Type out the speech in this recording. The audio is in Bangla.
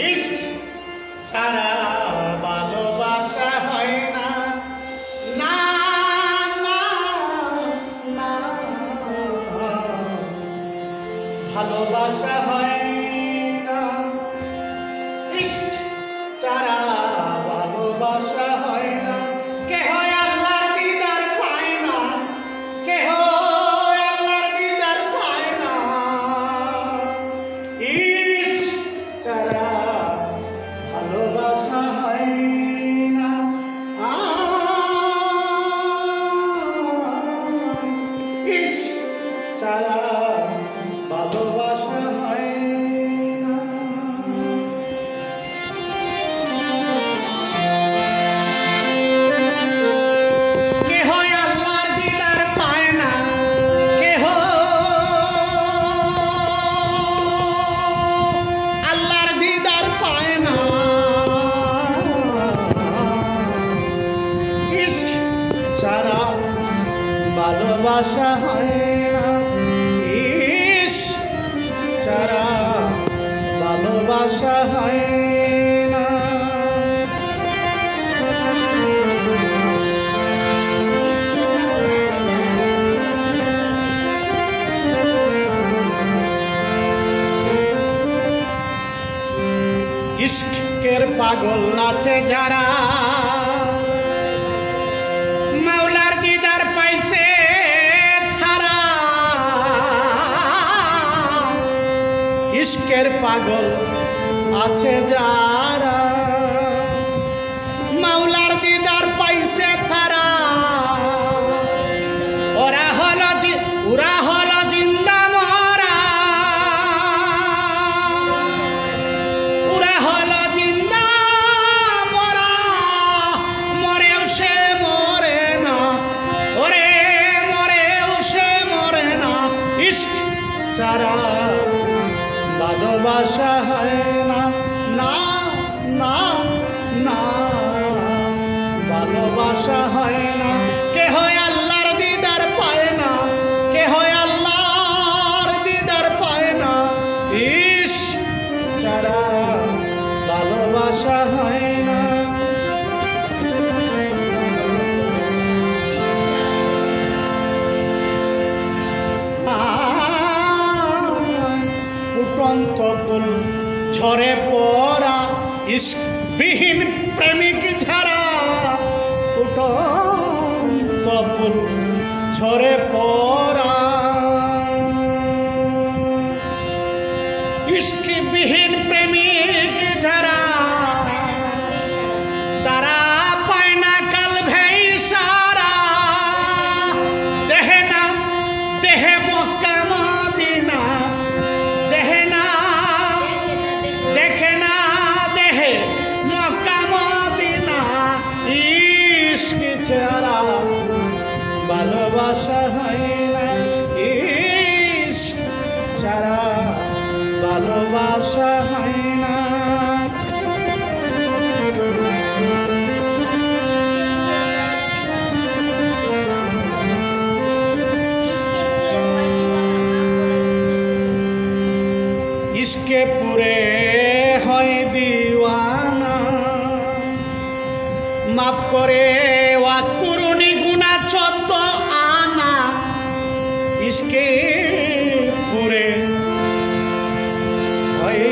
ইশক ছাড়া ভালোবাসা হয় না, না না না, ভালোবাসা হয় না। ইশক ছাড়া ভালোবাসা হয় না। কেহ আল্লাহর দিদার পায় না, কেহ আল্লাহর দিদার পায় না। ইশক ছাড়া ভালোবাসা হয় না। ইশক ছাড়া ভালোবাসা হয় না। কেহ আল্লাহর দিদার পায় না, কেহ আল্লাহর দিদার পায় না। ইশক ছাড়া ভালোবাসা হয় না। ইশক ছাড়া ভালোবাসা হয় না। ইশকের পাগল নাচে যারা, মাওলার দিদার পাইছে তারা। ইশকের পাগল আছে যারা, মাওলার দিদার পাইছে তারা। ওরা হলো জিন্দা মরা, ওরা হলো জিন্দা মরা। মরেও সে মরে না, ওরে মরেও সে মরে না। ইশক ছাড়া ভালোবাসা হয় না, না না না, ভালোবাসা হয় না। কেহ আল্লাহর দিদার পায় না, কেহ আল্লাহর দিদার পায় না। ইশক ছাড়া ভালোবাসা হয় না। ফুটন্ত ফুল ঝরে পড়া, ইশকবিহীন প্রেমিক ছাড়া। ফুটন্ত ফুল ঝরে পড়া, ইশকবিহীন প্রেমিক ছাড়া। তারা পায় না কালভে ইশারা। দেহে না দেহে মক্কা মদিনা, দেখে না দেহে মক্কা মদিনা। ইশক ছাড়া ভালোবাসা হয় না। ইশক ছাড়া ভালোবাসা হয় না। ইশকে পুরে হয় দিওয়ানা, মাফ করে ওয়াজ করুনি গুনাহ 14 আনা। ইশকে পুরে হয়